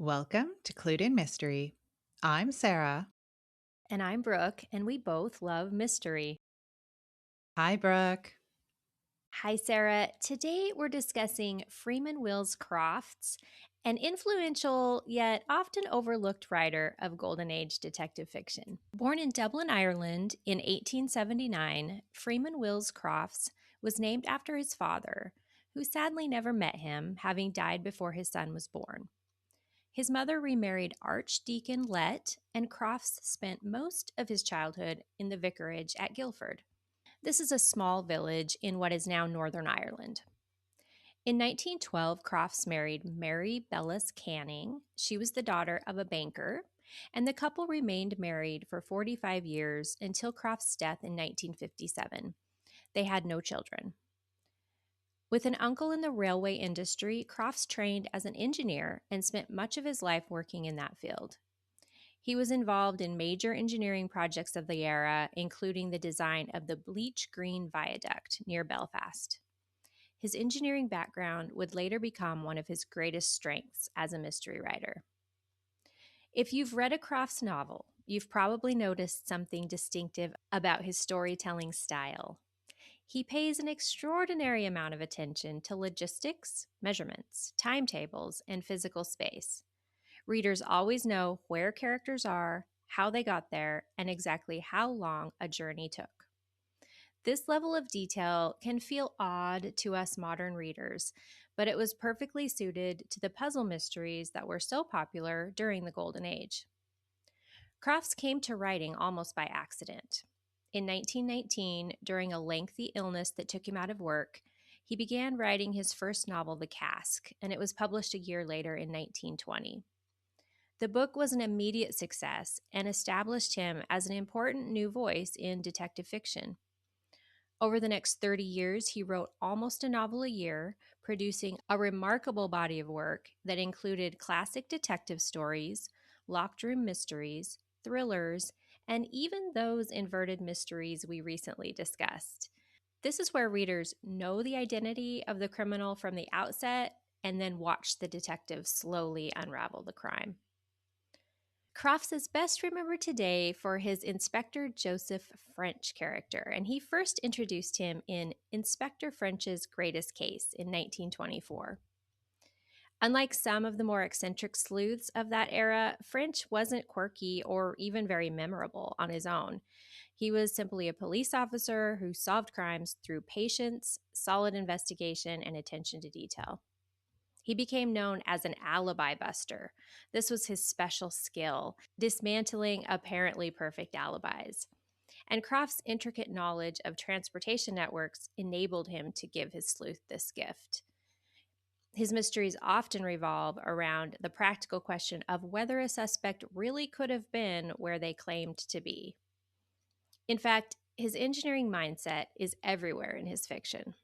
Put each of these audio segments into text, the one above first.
Welcome to Clued in Mystery. I'm Sarah. And I'm Brooke, and we both love mystery. Hi, Brooke. Hi, Sarah. Today we're discussing Freeman Wills Crofts, an influential yet often overlooked writer of Golden Age detective fiction. Born in Dublin, Ireland in 1879, Freeman Wills Crofts was named after his father, who sadly never met him, having died before his son was born. His mother remarried Archdeacon Lett, and Crofts spent most of his childhood in the vicarage at Guildford. This is a small village in what is now Northern Ireland. In 1912, Crofts married Mary Bellis Canning. She was the daughter of a banker, and the couple remained married for 45 years until Crofts' death in 1957. They had no children. With an uncle in the railway industry, Crofts trained as an engineer and spent much of his life working in that field. He was involved in major engineering projects of the era, including the design of the Bleach Green Viaduct near Belfast. His engineering background would later become one of his greatest strengths as a mystery writer. If you've read a Crofts novel, you've probably noticed something distinctive about his storytelling style. He pays an extraordinary amount of attention to logistics, measurements, timetables, and physical space. Readers always know where characters are, how they got there, and exactly how long a journey took. This level of detail can feel odd to us modern readers, but it was perfectly suited to the puzzle mysteries that were so popular during the Golden Age. Crofts came to writing almost by accident. In 1919, during a lengthy illness that took him out of work, he began writing his first novel, The Cask, and it was published a year later in 1920. The book was an immediate success and established him as an important new voice in detective fiction. Over the next 30 years, he wrote almost a novel a year, producing a remarkable body of work that included classic detective stories, locked room mysteries, thrillers, and even those inverted mysteries we recently discussed. This is where readers know the identity of the criminal from the outset and then watch the detective slowly unravel the crime. Crofts is best remembered today for his Inspector Joseph French character, and he first introduced him in Inspector French's Greatest Case in 1924. Unlike some of the more eccentric sleuths of that era, French wasn't quirky or even very memorable on his own. He was simply a police officer who solved crimes through patience, solid investigation, and attention to detail. He became known as an alibi buster. This was his special skill, dismantling apparently perfect alibis. And Croft's intricate knowledge of transportation networks enabled him to give his sleuth this gift. His mysteries often revolve around the practical question of whether a suspect really could have been where they claimed to be. In fact, his engineering mindset is everywhere in his fiction.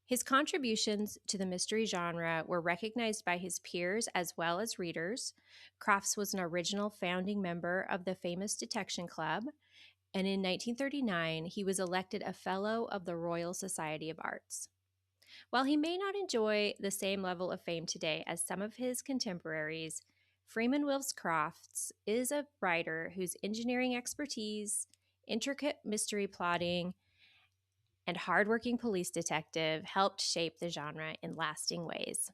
His contributions to the mystery genre were recognized by his peers as well as readers. Crofts was an original founding member of the famous Detection Club, and in 1939, he was elected a Fellow of the Royal Society of Arts. While he may not enjoy the same level of fame today as some of his contemporaries, Freeman Wills Crofts is a writer whose engineering expertise, intricate mystery plotting, and hardworking police detective helped shape the genre in lasting ways.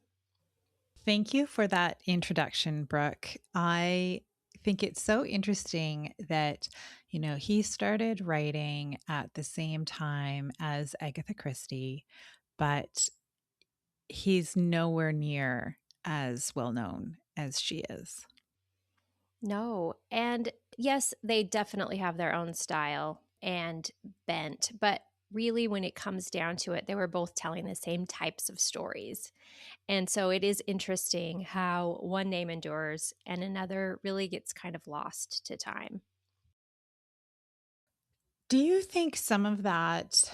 Thank you for that introduction, Brooke. I think it's so interesting that, he started writing at the same time as Agatha Christie, but he's nowhere near as well known as she is. No, and yes, they definitely have their own style and bent, but really, when it comes down to it, they were both telling the same types of stories. And so it is interesting how one name endures and another really gets kind of lost to time. Do you think some of that,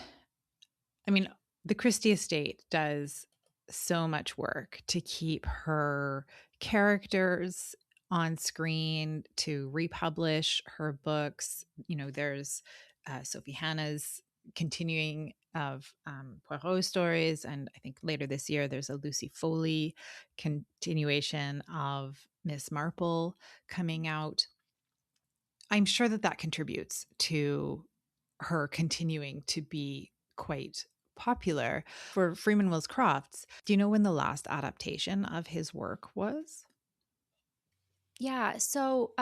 I mean, the Christie estate does so much work to keep her characters on screen, to republish her books. There's Sophie Hannah's continuing of Poirot stories. And I think later this year, there's a Lucy Foley continuation of Miss Marple coming out. I'm sure that that contributes to her continuing to be quite popular. For Freeman Wills Crofts, do you know when the last adaptation of his work was? Yeah, so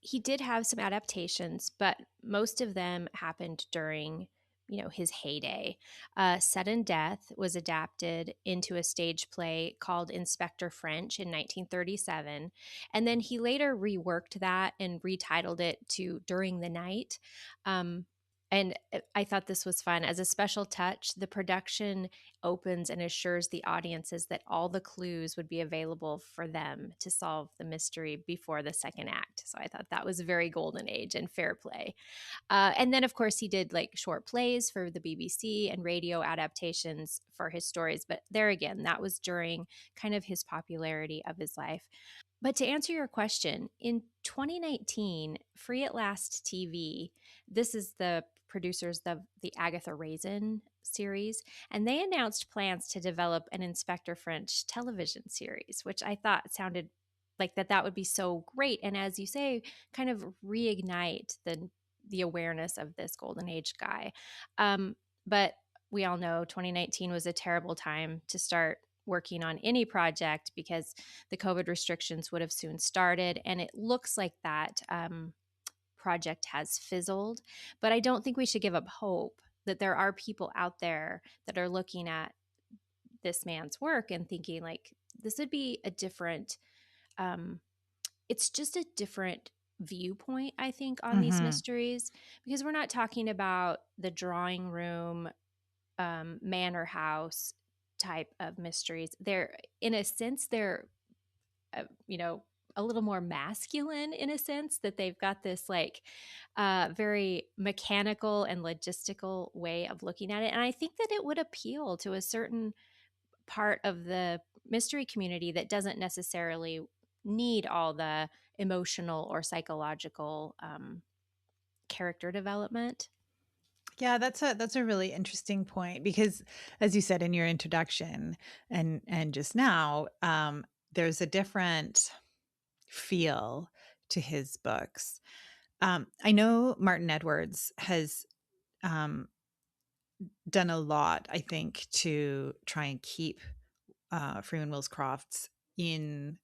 he did have some adaptations, but most of them happened during, his heyday. Sudden Death was adapted into a stage play called Inspector French in 1937, and then he later reworked that and retitled it to During the Night. Um, and I thought this was fun. As a special touch, the production opens and assures the audiences that all the clues would be available for them to solve the mystery before the second act. So I thought that was very golden age and fair play. And then, of course, he did like short plays for the BBC and radio adaptations for his stories. But there again, that was during kind of his popularity of his life. But to answer your question, in 2019, Free at Last TV, this is the producers of the Agatha Raisin series, and they announced plans to develop an Inspector French television series, which I thought sounded like that would be so great. And as you say, kind of reignite the awareness of this golden age guy. But we all know 2019 was a terrible time to start working on any project because the COVID restrictions would have soon started. And it looks like that project has fizzled. But I don't think we should give up hope that there are people out there that are looking at this man's work and thinking, like, this would be a different, um, it's just a different viewpoint, I think, on these Mm-hmm. mysteries, because we're not talking about the drawing room, manor house type of mysteries. They're, in a sense, they're, uh, you know, a little more masculine in a sense that they've got this like very mechanical and logistical way of looking at it. And I think that it would appeal to a certain part of the mystery community that doesn't necessarily need all the emotional or psychological character development. Yeah, that's a really interesting point because, as you said in your introduction and just now, there's a different feel to his books. I know Martin Edwards has um, done a lot, I think, to try and keep Freeman Wills Crofts in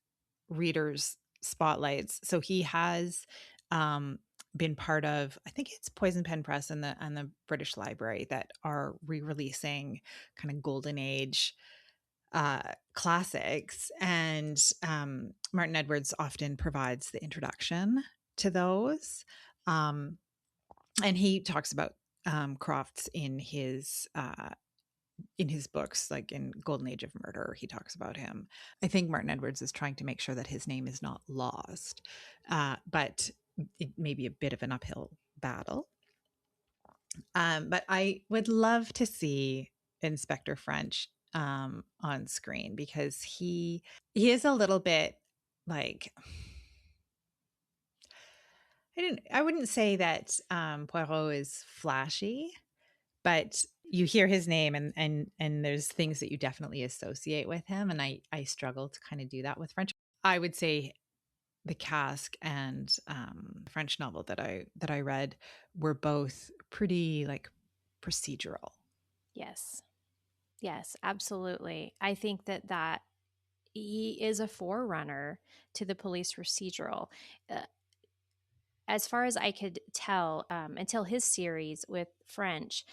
readers' spotlights. So he has um, been part of, I think it's Poison Pen Press and the British Library that are re-releasing kind of golden age classics, and Martin Edwards often provides the introduction to those. Um, and he talks about Crofts in his books, like in Golden Age of Murder, he talks about him. I think Martin Edwards is trying to make sure that his name is not lost, but it may be a bit of an uphill battle. But I would love to see Inspector French on screen because he is a little bit like, I wouldn't say that Poirot is flashy, but you hear his name and there's things that you definitely associate with him, and I struggle to kind of do that with French. I would say the Cask and French novel that I read were both pretty like procedural. Yes. Yes, absolutely. I think that he is a forerunner to the police procedural. Uh, as far as I could tell, until his series with French,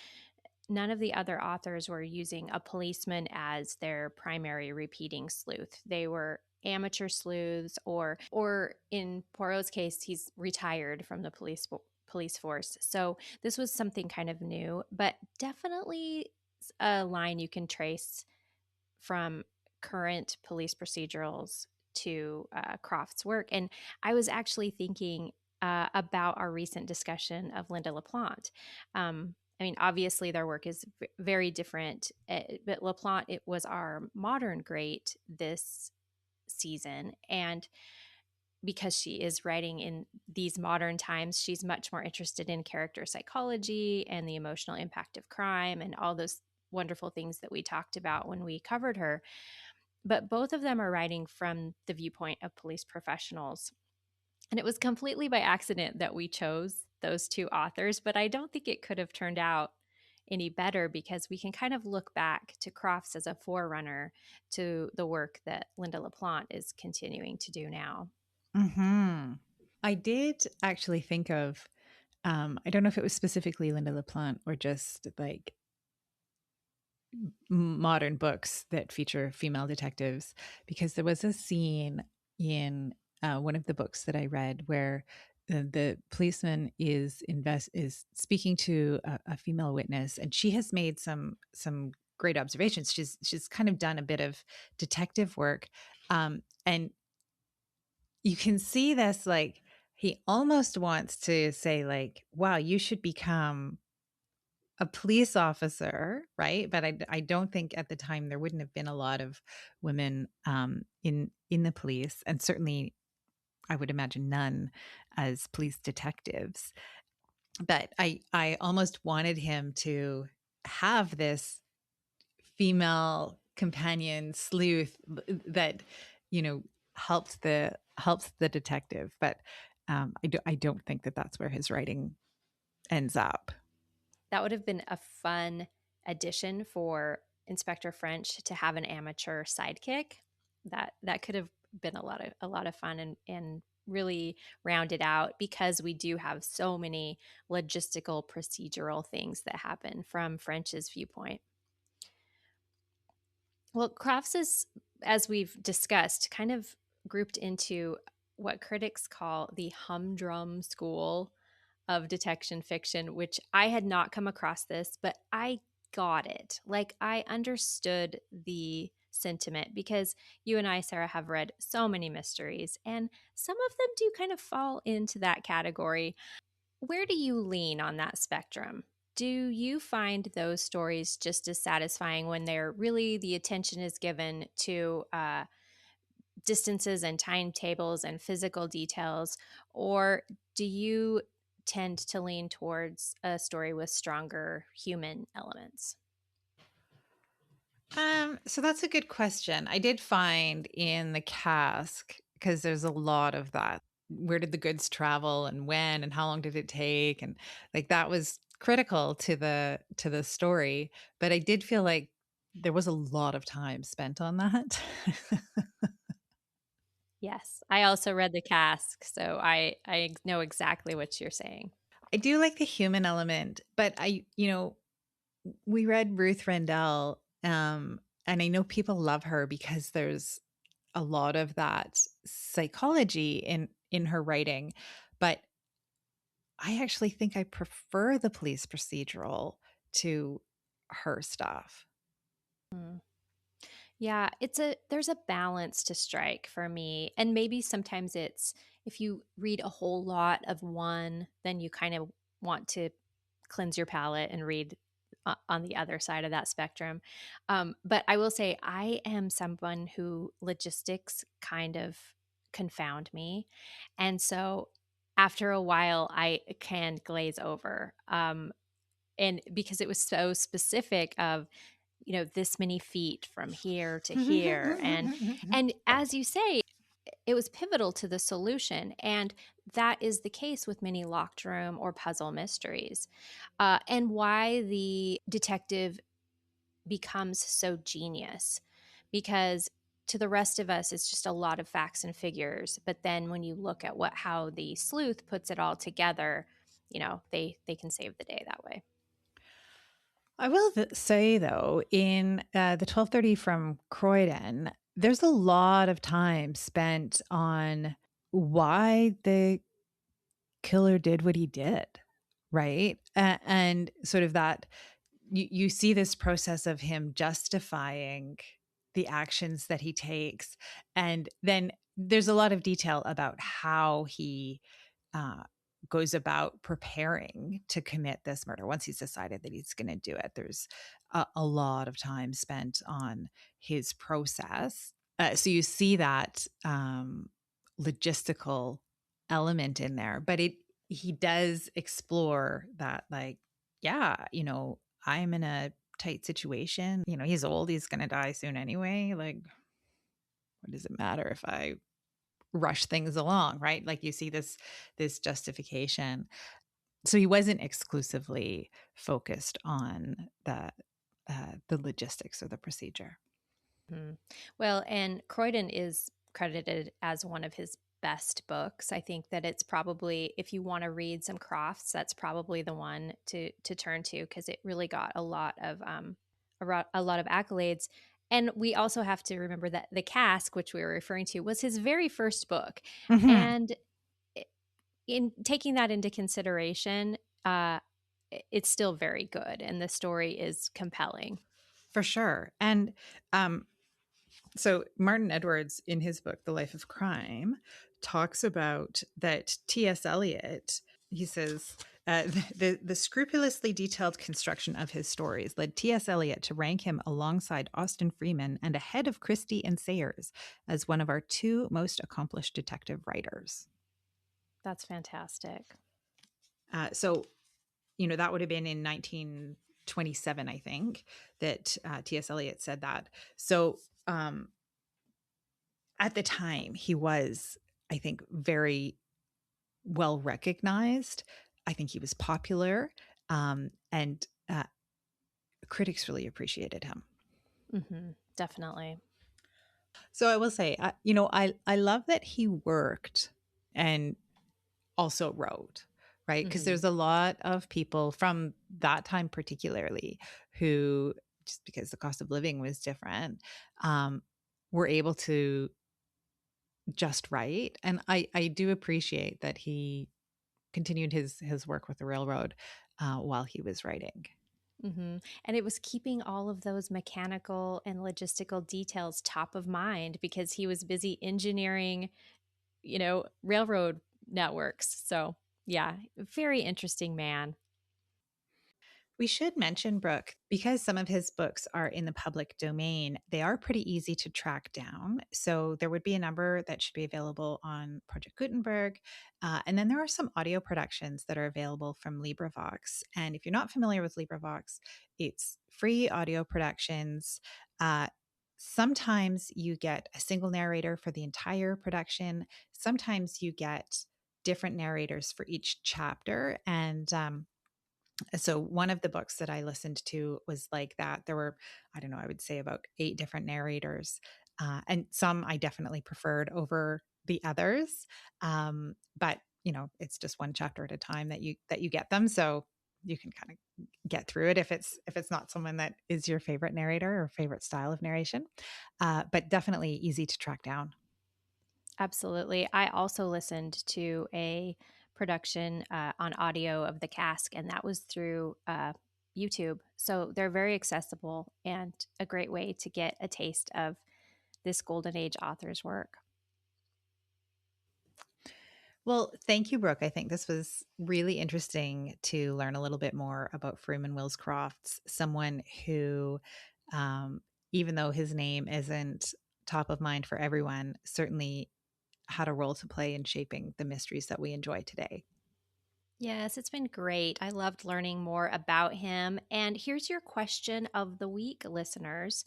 none of the other authors were using a policeman as their primary repeating sleuth. They were amateur sleuths, or in Poirot's case, he's retired from the police force. So this was something kind of new, but definitely a line you can trace from current police procedurals to Croft's work. And I was actually thinking about our recent discussion of Linda LaPlante. I mean, obviously their work is very different, but LaPlante, it was our modern great this season. And because she is writing in these modern times, she's much more interested in character psychology and the emotional impact of crime and all those wonderful things that we talked about when we covered her. But both of them are writing from the viewpoint of police professionals. And it was completely by accident that we chose those two authors, but I don't think it could have turned out any better because we can kind of look back to Crofts as a forerunner to the work that Linda LaPlante is continuing to do now. Hmm. I did actually think of, I don't know if it was specifically Linda LaPlante or just like modern books that feature female detectives, because there was a scene in one of the books that I read where the policeman is speaking to a female witness, and she has made some great observations. She's kind of done a bit of detective work, and you can see this, like, he almost wants to say, like, wow, you should become a police officer, right? But I don't think at the time there wouldn't have been a lot of women in the police, and certainly I would imagine none as police detectives. But I almost wanted him to have this female companion sleuth that, you know, helps the detective. But I don't think that that's where his writing ends up. That would have been a fun addition for Inspector French to have an amateur sidekick. That could have been a lot of fun and really rounded out because we do have so many logistical procedural things that happen from French's viewpoint. Well, Crofts is, as we've discussed, kind of grouped into what critics call the humdrum school of detection fiction, which I had not come across this, but I got it. Like, I understood the sentiment because you and I, Sarah, have read so many mysteries, and some of them do kind of fall into that category. Where do you lean on that spectrum? Do you find those stories just as satisfying when they're really the attention is given to distances and timetables and physical details? Or do you tend to lean towards a story with stronger human elements? So that's a good question. I did find in the cask, because there's a lot of that. Where did the goods travel and when and how long did it take? And like that was critical to the story. But I did feel like there was a lot of time spent on that. Yes, I also read the cask, so I know exactly what you're saying. I do like the human element, but we read Ruth Rendell, and I know people love her because there's a lot of that psychology in her writing, but I actually think I prefer the police procedural to her stuff. Mm. Yeah, there's a balance to strike for me. And maybe sometimes it's if you read a whole lot of one, then you kind of want to cleanse your palate and read on the other side of that spectrum. But I will say I am someone who logistics kind of confound me. And so after a while I can glaze over. And because it was so specific of this many feet from here to here, and as you say, it was pivotal to the solution, and that is the case with many locked room or puzzle mysteries, and why the detective becomes so genius, because to the rest of us it's just a lot of facts and figures, but then when you look at how the sleuth puts it all together, they can save the day that way. I will say though, in the 12:30 from Croydon, there's a lot of time spent on why the killer did what he did, right? And sort of that you see this process of him justifying the actions that he takes, and then there's a lot of detail about how he uh, goes about preparing to commit this murder. Once he's decided that he's going to do it, there's a lot of time spent on his process. So you see that logistical element in there, but he does explore that, like, yeah, I'm in a tight situation. He's old, he's going to die soon anyway. Like, what does it matter if I rush things along, right? Like, you see this justification. So he wasn't exclusively focused on the logistics or the procedure. Mhm. Well, and Croydon is credited as one of his best books. I think that it's probably, if you want to read some Crofts, that's probably the one to turn to, because it really got a lot of accolades. And we also have to remember that the Cask, which we were referring to, was his very first book, Hmm. and i- in taking that into consideration, it's still very good, and the story is compelling. For sure. And so Martin Edwards, in his book, The Life of Crime, talks about that T.S. Eliot, he says, the scrupulously detailed construction of his stories led T.S. Eliot to rank him alongside Austen Freeman and ahead of Christie and Sayers as one of our two most accomplished detective writers. That's fantastic. So, that would have been in 1927, I think, that T.S. Eliot said that. So, at the time, he was, I think, very well recognized. I think he was popular, and critics really appreciated him. Definitely. So I will say, I love that he worked and also wrote, right? Because Hmm. there's a lot of people from that time, particularly, who, just because the cost of living was different, were able to just write. And I do appreciate that he continued his work with the railroad while he was writing. And it was keeping all of those mechanical and logistical details top of mind because he was busy engineering, railroad networks. So, yeah, very interesting man. We should mention, Brooke, because some of his books are in the public domain, they are pretty easy to track down. So there would be a number that should be available on Project Gutenberg. And then there are some audio productions that are available from LibriVox. And if you're not familiar with LibriVox, it's free audio productions. Uh, Sometimes you get a single narrator for the entire production. Sometimes you get different narrators for each chapter. And so one of the books that I listened to was like that. There were, I don't know, I would say about 8 different narrators, and some I definitely preferred over the others. But it's just one chapter at a time that you get them, so you can kind of get through it if it's not someone that is your favorite narrator or favorite style of narration. But definitely easy to track down. Absolutely. I also listened to a production on audio of the Cask, and that was through YouTube. So they're very accessible and a great way to get a taste of this Golden Age author's work. Well, thank you, Brooke. I think this was really interesting to learn a little bit more about Freeman Wills Crofts, someone who, um, even though his name isn't top of mind for everyone, certainly had a role to play in shaping the mysteries that we enjoy today. Yes, it's been great. I loved learning more about him. And here's your question of the week, listeners.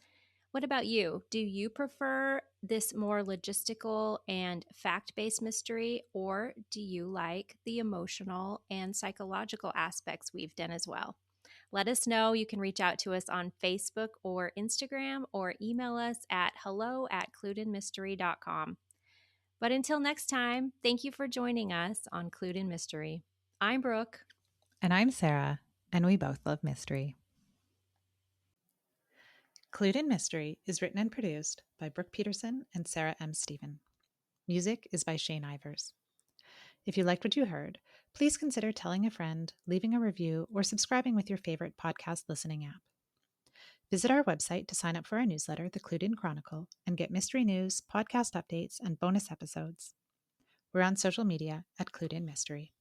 What about you? Do you prefer this more logistical and fact based mystery, or do you like the emotional and psychological aspects we've done as well? Let us know. You can reach out to us on Facebook or Instagram, or email us at hello@cluedinmystery.com. But until next time, thank you for joining us on Clued in Mystery. I'm Brooke. And I'm Sarah, and we both love mystery. Clued in Mystery is written and produced by Brooke Peterson and Sarah M. Stephen. Music is by Shane Ivers. If you liked what you heard, please consider telling a friend, leaving a review, or subscribing with your favorite podcast listening app. Visit our website to sign up for our newsletter, The Clued In Chronicle, and get mystery news, podcast updates, and bonus episodes. We're on social media at Clued In Mystery.